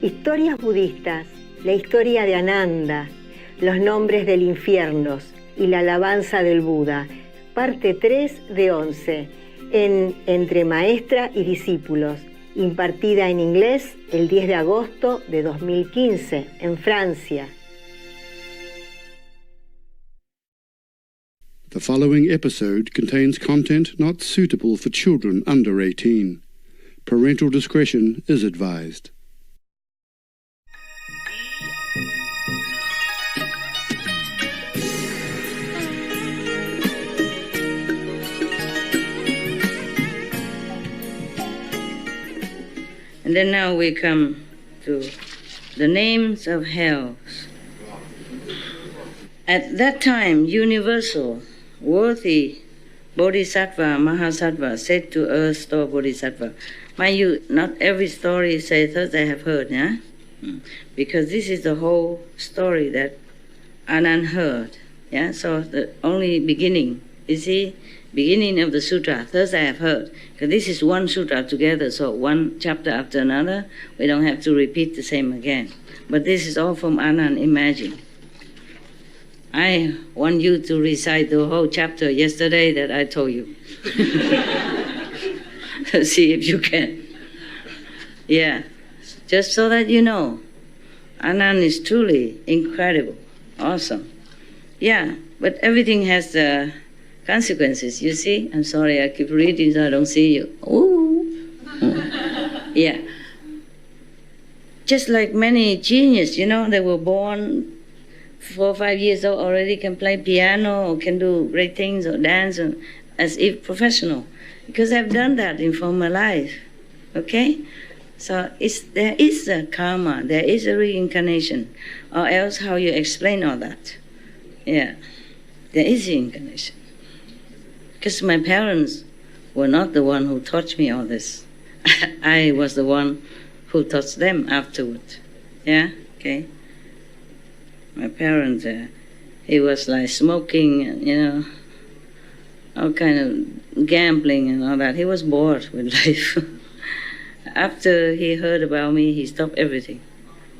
Historias budistas, la historia de Ananda, los nombres del infierno y la alabanza del Buda, parte 3 de 11, en Entre Maestra y Discípulos, impartida en inglés el 10 de agosto de 2015 en Francia. The following episode contains content not suitable for children under 18. Parental discretion is advised. And then now we come to the names of hells. At that time, universal, worthy Bodhisattva, Mahasattva said to Earth Store Bodhisattva, mind you, not every story says that I have heard, yeah? Because this is the whole story that Anand heard, yeah? So the only beginning, you see, beginning of the sutra, thus I have heard. Because this is one sutra together, so one chapter after another, we don't have to repeat the same again. But this is all from Anand, imagine. I want you to recite the whole chapter yesterday that I told you. See if you can. Yeah, just so that you know, Anand is truly incredible, awesome. Yeah, but everything has the consequences, you see? I'm sorry, I keep reading so I don't see you. Ooh. Yeah. Just like many geniuses, you know, they were born 4 or 5 years old, already can play piano or can do great things or dance or, as if professional. Because I've done that in former life, okay? So there is a karma, there is a reincarnation, or else how you explain all that? Yeah, there is reincarnation. Because my parents were not the one who taught me all this. I was the one who taught them afterward. Yeah, okay. My parents, he was like smoking, you know, all kind of gambling and all that. He was bored with life. After he heard about me, he stopped everything.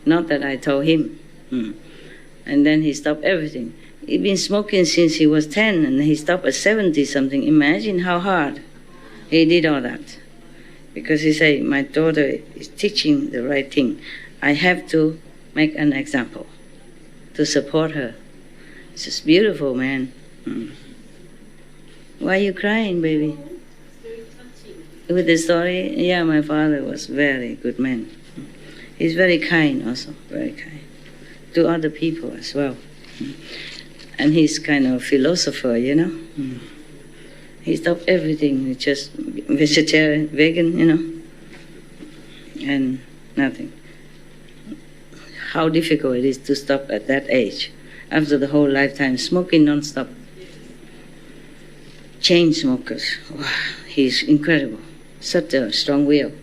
Not that I told him. And then he stopped everything. He'd been smoking since he was 10, and he stopped at 70-something. Imagine how hard he did all that. Because he said, my daughter is teaching the right thing. I have to make an example to support her. It's just beautiful, man. Why are you crying, baby? With the story? Yeah, my father was very good man. He's very kind also, very kind. To other people as well. And he's kind of a philosopher, you know. He stopped everything. He's just vegetarian, vegan, you know. And nothing. How difficult it is to stop at that age. After the whole lifetime, smoking non-stop. Chain smokers. Wow, he's incredible. Such a strong will.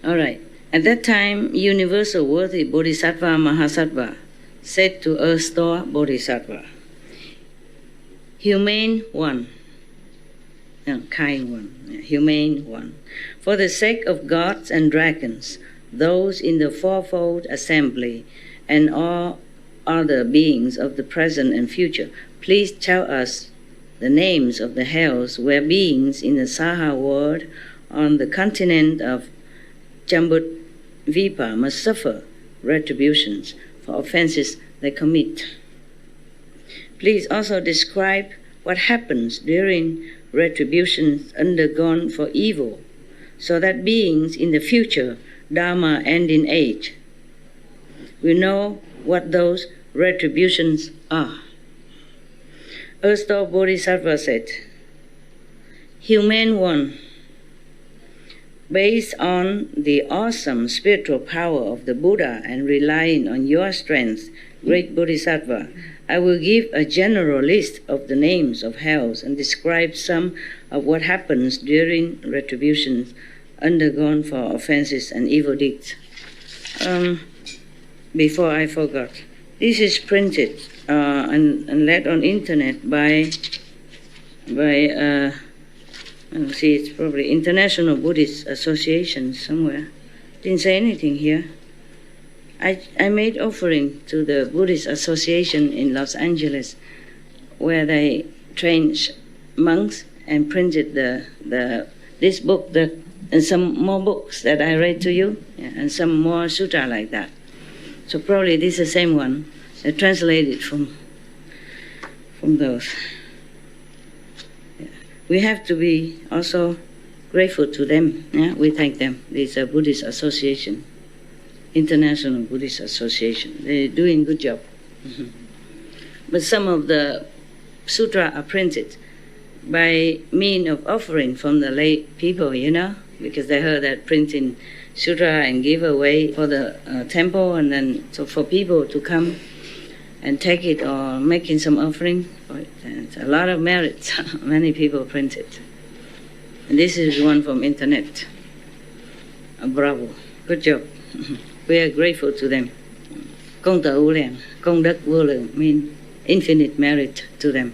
All right. At that time, universal worthy Bodhisattva Mahasattva said to Earth Store Bodhisattva, humane one, no, kind one, humane one, for the sake of gods and dragons, those in the fourfold assembly, and all other beings of the present and future, please tell us the names of the hells where beings in the Saha world on the continent of Jambudvipa must suffer retributions for offenses they commit. Please also describe what happens during retributions undergone for evil, so that beings in the future, Dharma ending age, will know what those retributions are. Earth-Store Bodhisattva said, humane one, based on the awesome spiritual power of the Buddha and relying on your strength, great Bodhisattva, I will give a general list of the names of hells and describe some of what happens during retributions undergone for offenses and evil deeds. Before I forgot, this is printed and led on internet by See, it's probably International Buddhist Association somewhere. Didn't say anything here. I made offering to the Buddhist Association in Los Angeles, where they train monks and printed this book and some more books that I read to you, and some more sutra like that. So probably this is the same one. I translated from those. Yeah. We have to be also grateful to them. Yeah? We thank them. This is a Buddhist Association, International Buddhist Association. They're doing a good job. Mm-hmm. But some of the sutra are printed by means of offering from the lay people, because they heard that printing sutra and give away for the temple, and then so for people to come and take it or making some offering for it. And it's a lot of merit. Many people print it. And this is one from internet. Bravo. Good job. We are grateful to them. Công tử vô lượng, công đức vô lượng mean infinite merit to them.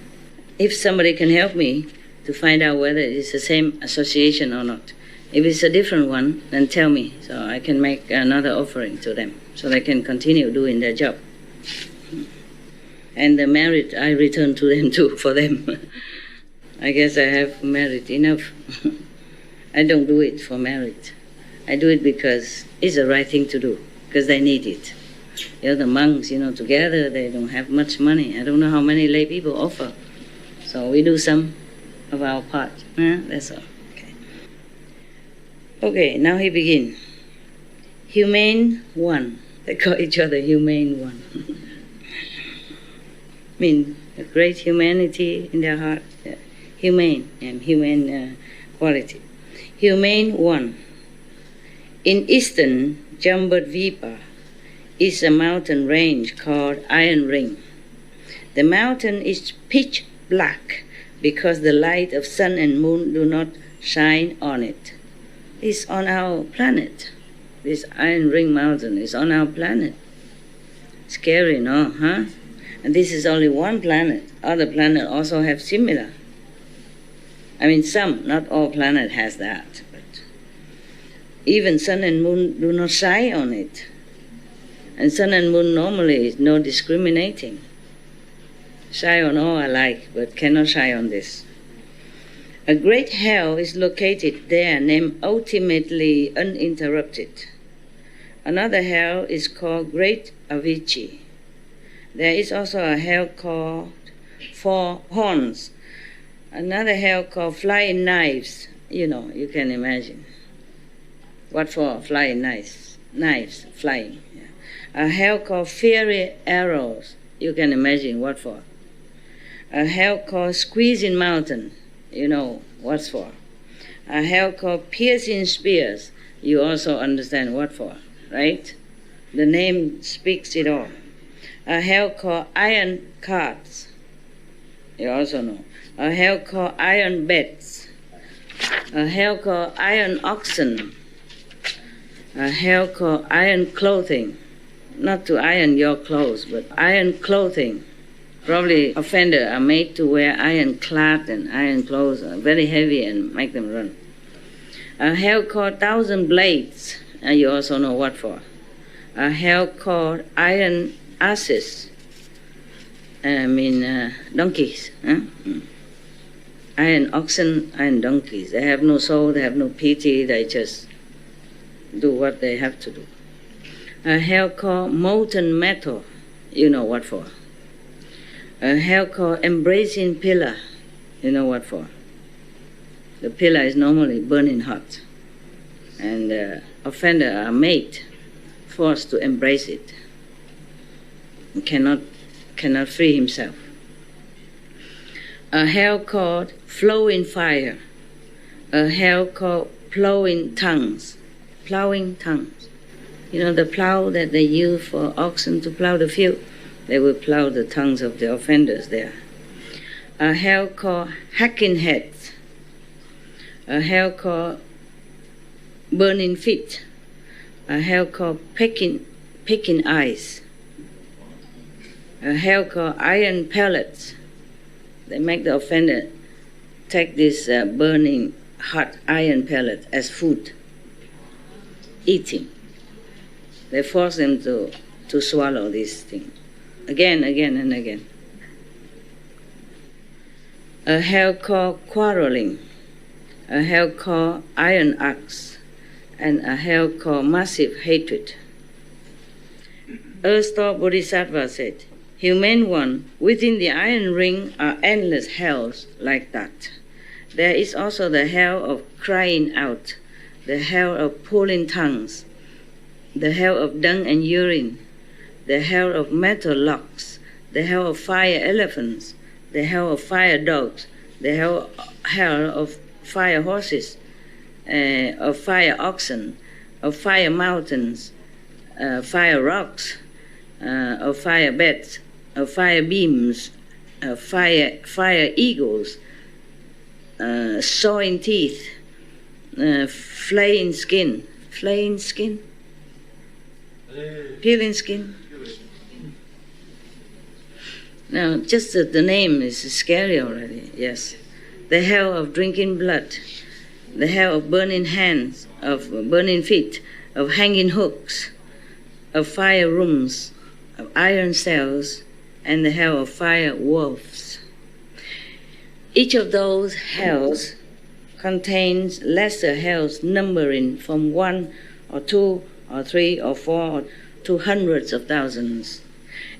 If somebody can help me to find out whether it's the same association or not. If it's a different one, then tell me, so I can make another offering to them, so they can continue doing their job. And the merit I return to them too, for them. I guess I have merit enough. I don't do it for merit. I do it because it's the right thing to do, because they need it. The monks, together, they don't have much money. I don't know how many lay people offer. So we do some of our part. That's all. Okay, now he begins. Humane one. They call each other humane one. Mean a great humanity in their heart. Humane and humane quality. Humane one. In eastern Jambudvipa is a mountain range called Iron Ring. The mountain is pitch black because the light of sun and moon do not shine on it. It's on our planet. This Iron Ring Mountain is on our planet. Scary, no? Huh? And this is only one planet. Other planets also have similar. Some, not all planet has that. But even sun and moon do not shine on it. And sun and moon normally is no discriminating. Shine on all alike, but cannot shine on this. A great hell is located there, named Ultimately Uninterrupted. Another hell is called Great Avicii. There is also a hell called Four Horns. Another hell called Flying Knives. You can imagine. What for? Flying knives. Knives, flying. Yeah. A hell called Fiery Arrows. You can imagine what for. A hell called Squeezing Mountain. What's for. A hell called Piercing Spears. You also understand what for, right? The name speaks it all. A hell called Iron Carts. You also know. A hell called Iron Beds. A hell called Iron Oxen. A hell called Iron Clothing. Not to iron your clothes, but iron clothing. Probably offenders are made to wear iron clad and iron clothes, very heavy, and make them run. A hell called 1,000 Blades, and you also know what for. A hell called Iron Asses, donkeys. Huh? Iron oxen, iron donkeys. They have no soul, they have no pity, they just do what they have to do. A hell called Molten Metal, you know what for. A hell called Embracing Pillar. You know what for? The pillar is normally burning hot. And the offender are made, forced to embrace it. And cannot free himself. A hell called Flowing Fire. A hell called Plowing Tongues. Plowing tongues. The plow that they use for oxen to plow the field. They will plow the tongues of the offenders there. A hell called Hacking Heads. A hell called Burning Feet. A hell called Picking Eyes. A hell called Iron Pellets. They make the offender take this burning hot iron pellet as food, eating. They force them to swallow this thing again, and again. A hell called quarreling, a hell called iron axe, and a hell called massive hatred. Earth-star Bodhisattva said, "Human one, within the iron ring are endless hells like that. There is also the hell of crying out, the hell of pulling tongues, the hell of dung and urine, the hell of metal locks, the hell of fire elephants, the hell of fire dogs, the hell of fire horses, of fire oxen, of fire mountains, fire rocks, of fire beds, of fire beams, of fire eagles, sawing teeth, flaying skin, peeling skin. Now, just the name is scary already, yes. The hell of drinking blood, the hell of burning hands, of burning feet, of hanging hooks, of fire rooms, of iron cells, and the hell of fire wolves. Each of those hells contains lesser hells numbering from 1 or 2 or 3 or 4 to hundreds of thousands.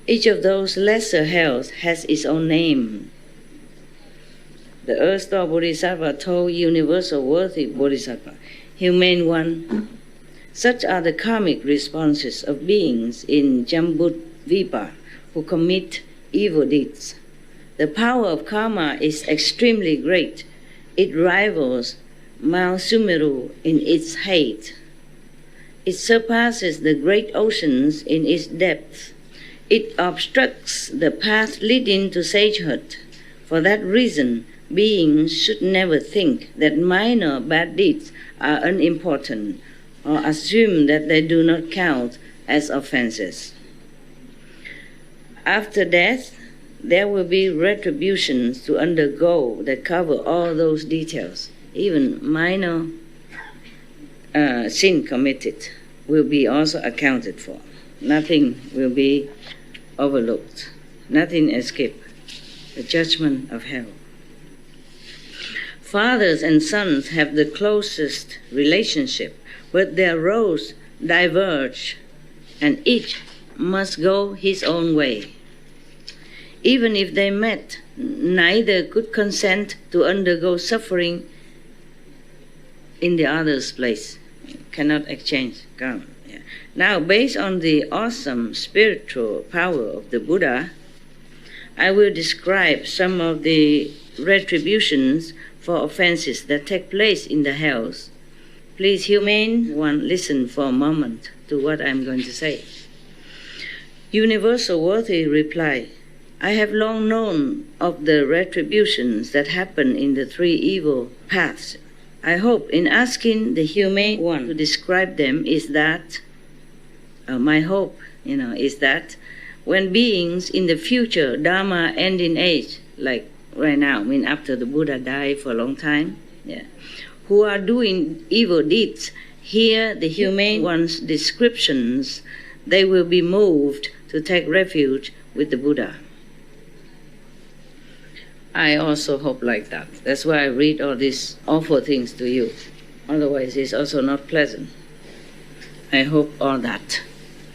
Each of those lesser hells has its own name. The Earth-star Bodhisattva told Universal Worthy Bodhisattva, "Humane one, such are the karmic responses of beings in Jambudvipa who commit evil deeds. The power of karma is extremely great. It rivals Mount Sumeru in its height. It surpasses the great oceans in its depth. It obstructs the path leading to sagehood. For that reason, beings should never think that minor bad deeds are unimportant or assume that they do not count as offenses. After death, there will be retributions to undergo that cover all those details. Even minor sin committed will be also accounted for. Nothing will be overlooked. Nothing escaped the judgment of hell. Fathers and sons have the closest relationship, but their roads diverge, and each must go his own way. Even if they met, neither could consent to undergo suffering in the other's place. Cannot exchange karma. Yeah. Now, based on the awesome spiritual power of the Buddha, I will describe some of the retributions for offenses that take place in the hells. Please, humane one, listen for a moment to what I'm going to say. Universal Worthy replied, "I have long known of the retributions that happen in the three evil paths. I hope in asking the humane one to describe them is that, my hope, is that when beings in the future Dharma ending age, like right now, after the Buddha died for a long time, who are doing evil deeds, hear the humane one's descriptions, they will be moved to take refuge with the Buddha." I also hope like that. That's why I read all these awful things to you. Otherwise, it's also not pleasant. I hope all that.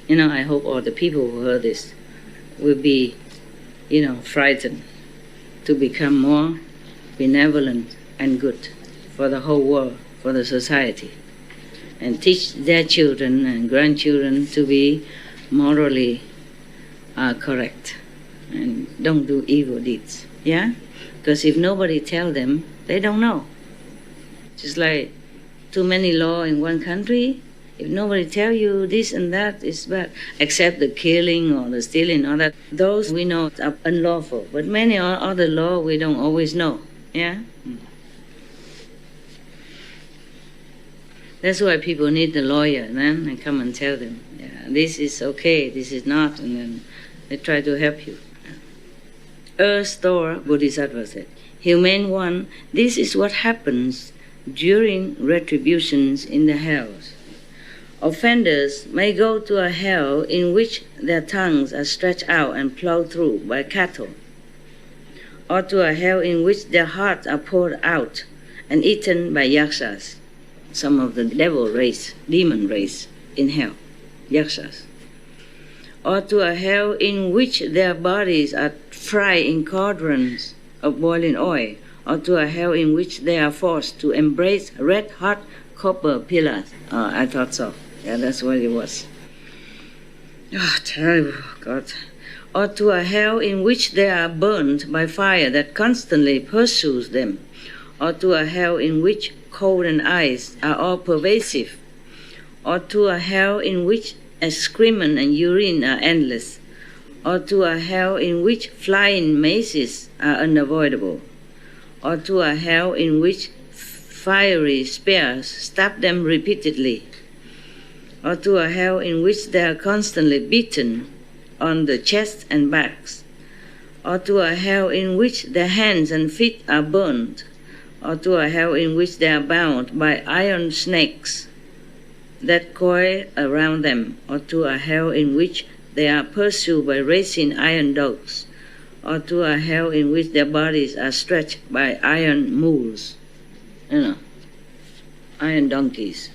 I hope all the people who heard this will be, frightened to become more benevolent and good for the whole world, for the society, and teach their children and grandchildren to be morally correct and don't do evil deeds. Yeah? Because if nobody tell them, they don't know. Just like too many laws in one country, if nobody tell you this and that is bad, except the killing or the stealing or that, those we know are unlawful. But many other laws we don't always know. Yeah? That's why people need the lawyer, then, and come and tell them, this is okay, this is not, and then they try to help you. Earth-star Bodhisattva said, "Humane one, this is what happens during retributions in the hells. Offenders may go to a hell in which their tongues are stretched out and plowed through by cattle, or to a hell in which their hearts are poured out and eaten by yakshas, some of the devil race, demon race in hell, yakshas, or to a hell in which their bodies are fried in cauldrons of boiling oil, or to a hell in which they are forced to embrace red-hot copper pillars. Oh, I thought so. Yeah, that's what it was. Oh, terrible, God. Or to a hell in which they are burned by fire that constantly pursues them, or to a hell in which cold and ice are all pervasive, or to a hell in which excrement and urine are endless, or to a hell in which flying mazes are unavoidable, or to a hell in which fiery spears stab them repeatedly, or to a hell in which they are constantly beaten on the chest and backs, or to a hell in which their hands and feet are burned, or to a hell in which they are bound by iron snakes that coil around them, or to a hell in which they are pursued by racing iron dogs, or to a hell in which their bodies are stretched by iron mules, iron donkeys.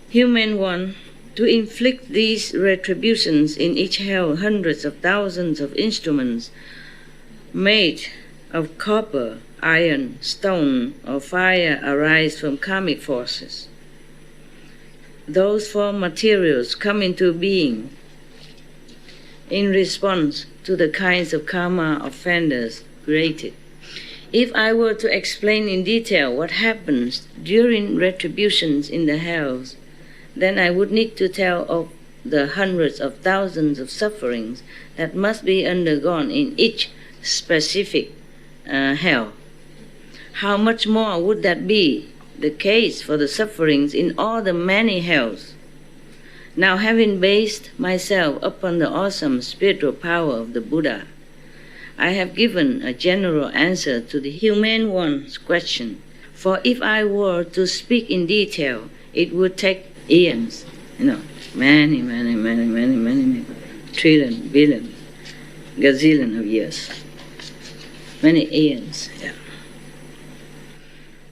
Human one, to inflict these retributions in each hell, hundreds of thousands of instruments made of copper, iron, stone, or fire arise from karmic forces. Those four materials come into being in response to the kinds of karma offenders created. If I were to explain in detail what happens during retributions in the hells, then I would need to tell of the hundreds of thousands of sufferings that must be undergone in each specific hell. How much more would that be the case for the sufferings in all the many hells? Now, having based myself upon the awesome spiritual power of the Buddha, I have given a general answer to the humane one's question. For if I were to speak in detail, it would take eons, many, trillion, billion, gazillion of years. Many eons, yeah.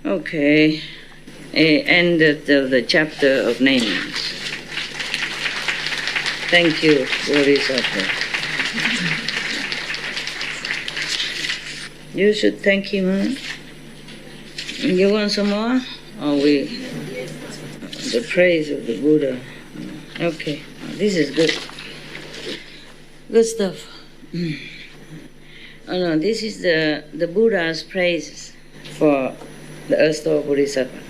Okay, end of the chapter of names. Thank you, Bodhisattva. You should thank him, huh? You want some more? Or the praise of the Buddha. Okay, this is good. Good stuff. Oh no, this is the Buddha's praise for the erstwhile Bodhisattva.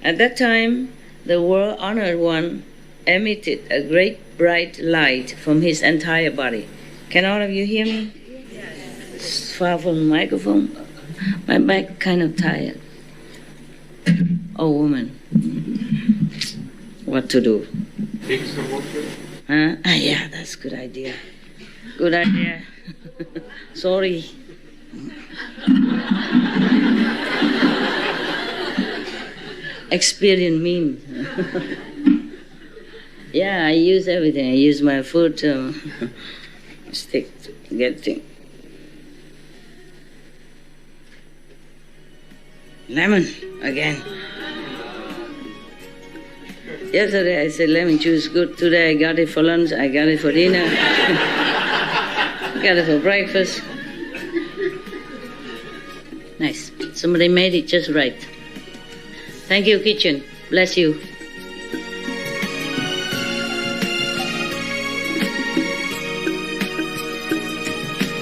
At that time, the world-honored one emitted a great bright light from his entire body. Can all of you hear me? Yes. It's far from the microphone. My back kind of tired. Oh, woman. What to do? Take some water. Huh? Yeah, that's a good idea. Good idea. Sorry. Experience mean. Yeah, I use everything. I use my food to stick to get things. Lemon again. Yesterday I said lemon juice good. Today I got it for lunch. I got it for dinner. Got it for breakfast. Nice. Somebody made it just right. Thank you, kitchen. Bless you.